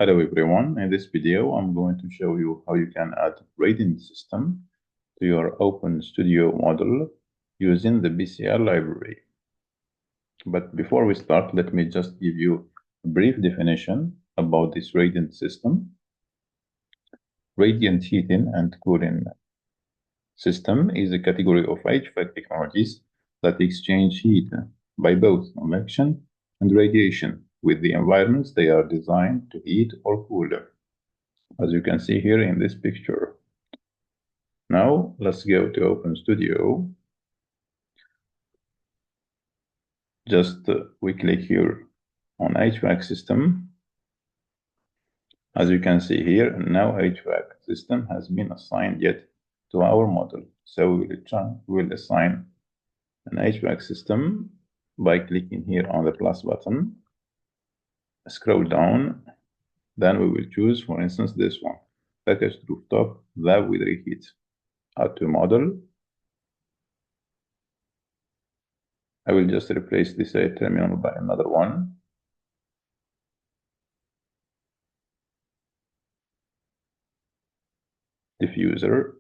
Hello everyone, in this video I'm going to show you how you can add rating system to your OpenStudio model using the BCL library. But before we start, let me just give you a brief definition about this rating system. Radiant heating and cooling system is a category of HVAC technologies that exchange heat by both convection and radiation with the environments they are designed to heat or cool, as you can see here in this picture. Now let's go to OpenStudio. Just we click here on HVAC system. As you can see here, now HVAC system has been assigned yet to our model. So we'll assign an HVAC system by clicking here on the plus button. Scroll down, then we will choose, for instance, this one, packaged rooftop valve with reheat. Add to model. I will just replace this terminal by another one. Diffuser,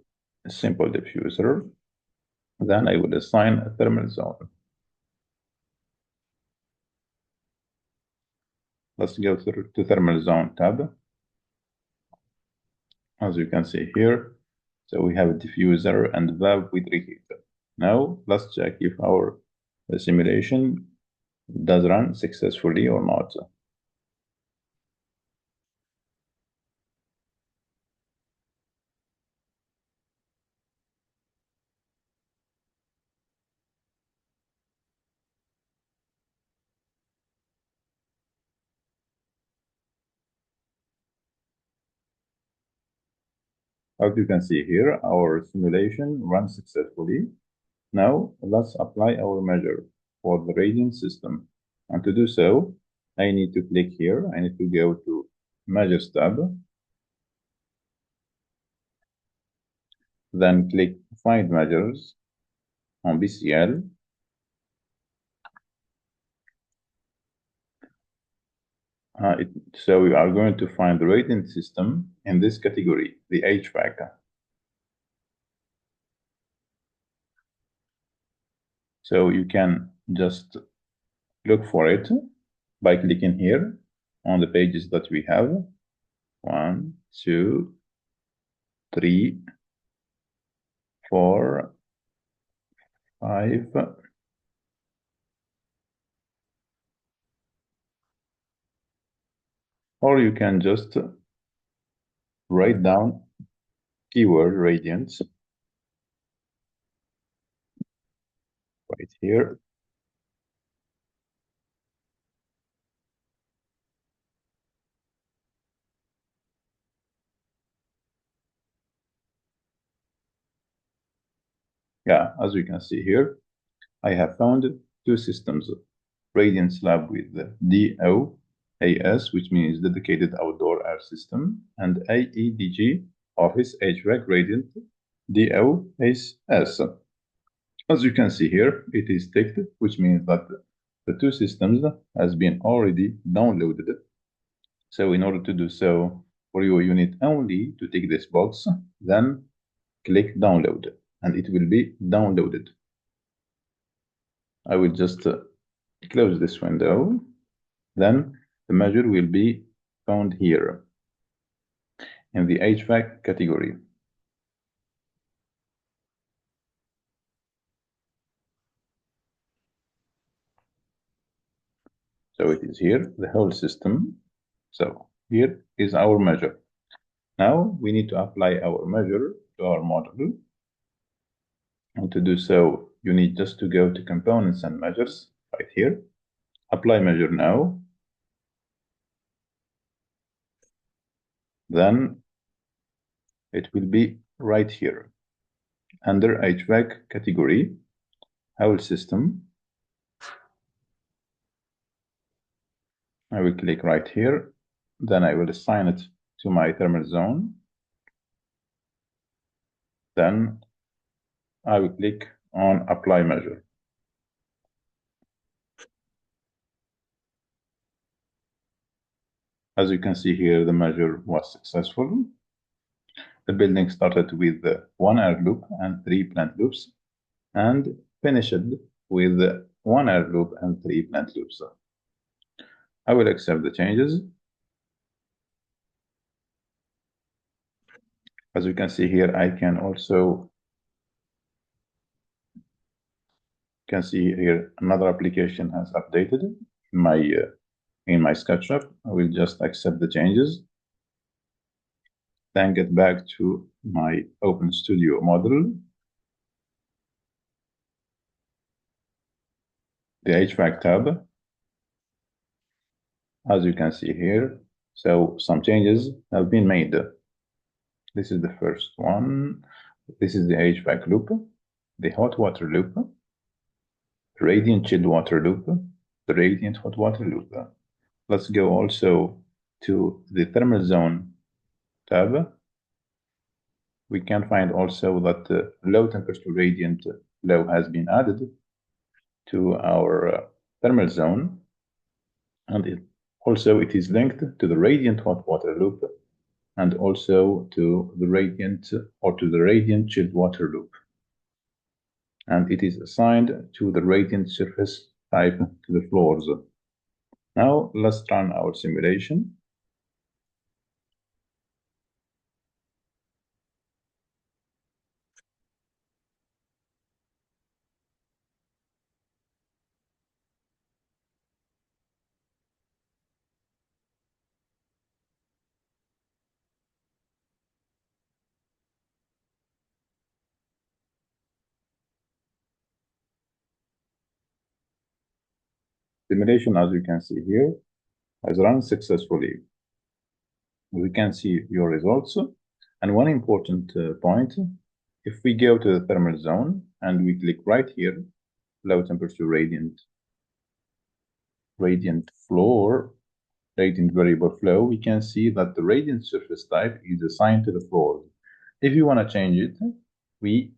a simple diffuser. Then I will assign a thermal zone. Let's go to thermal zone tab. As you can see here, so we have a diffuser and valve with reheat. Now let's check if our simulation does run successfully or not. As you can see here, our simulation runs successfully. Now let's apply our measure for the radiant system. And to do so, I need to click here. I need to go to Measures tab. Then click Find Measures on BCL. So we are going to find the rating system in this category, the HVAC. So you can just look for it by clicking here on the pages that we have. 1, 2, 3, 4, 5. Or you can just write down keyword radiance right here. Yeah, as you can see here, I have found two systems, radiant slab with DOAS, which means dedicated outdoor air system, and AEDG, office HVAC radiant DOAS. As you can see here, it is ticked, which means that the two systems has been already downloaded. So in order to do so, for you, you need only to tick this box, then click download, and it will be downloaded. I will just close this window. Then the measure will be found here in the HVAC category. So it is here, the whole system. So here is our measure. Now we need to apply our measure to our model. And to do so, you need just to go to Components and Measures right here. Apply measure now. Then it will be right here under HVAC category, whole system. I will click right here. Then I will assign it to my thermal zone. Then I will click on Apply Measure. As you can see here, the measure was successful. The building started with one air loop and three plant loops and finished with one air loop and three plant loops. I will accept the changes. As you can see here, I can also see here another application has updated in my SketchUp. I will just accept the changes, then get back to my OpenStudio model, the HVAC tab. As you can see here, so some changes have been made. This is the first one. This is the HVAC loop, the hot water loop, the radiant chilled water loop, the radiant hot water loop. Let's go also to the thermal zone tab. We can find also that the low temperature radiant flow has been added to our thermal zone, and it is linked to the radiant hot water loop and also to the radiant chilled water loop. And it is assigned to the radiant surface type to the floors. Now let's run our simulation. Simulation, as you can see here, has run successfully. We can see your results. And one important point, if we go to the thermal zone and we click right here, low temperature radiant floor, radiant variable flow, we can see that the radiant surface type is assigned to the floor. If you want to change it, we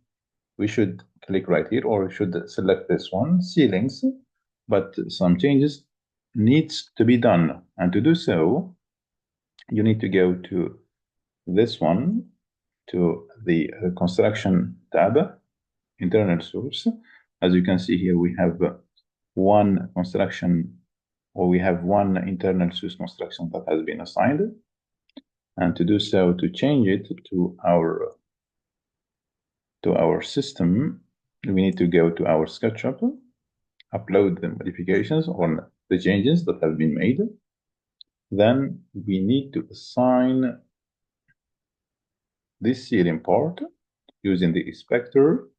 should click right here, or we should select this one, ceilings, but some changes needs to be done. And to do so, you need to go to this one, to the construction tab, internal source. As you can see here, we have one construction, or we have one internal source construction that has been assigned. And to do so, to change it to our system, we need to go to our SketchUp, upload the modifications on the changes that have been made. Then we need to assign this ceiling part using the inspector.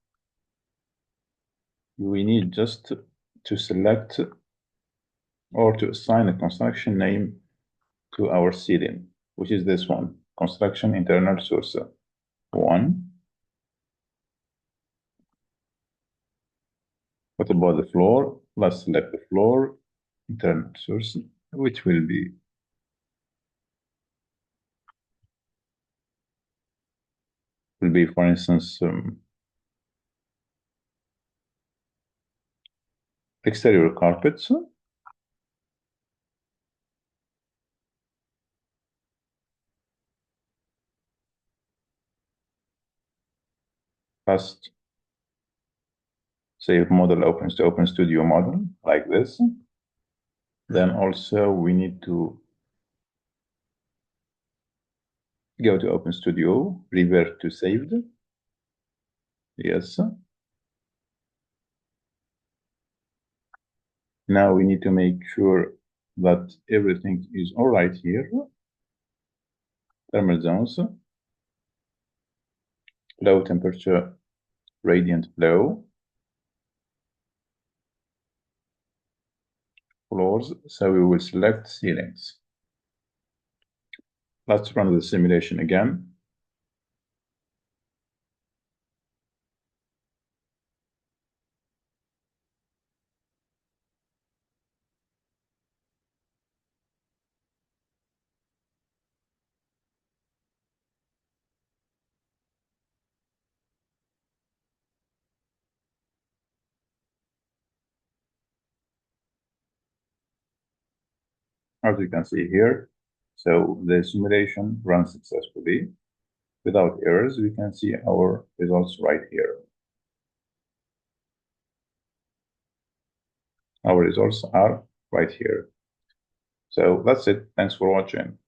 We need just to select or to assign a construction name to our ceiling, which is this one, construction internal source 1. What about the floor? Let's select the floor internal source, which will be for instance exterior carpets. First, save model opens to OpenStudio model like this. Then also we need to go to OpenStudio, revert to saved. Yes. Now we need to make sure that everything is all right here. Thermal zones, low temperature radiant flow, floors, so we will select ceilings. Let's run the simulation again. As you can see here, So the simulation runs successfully without errors. We can see our results right here. Our results are right here. So that's it. Thanks for watching.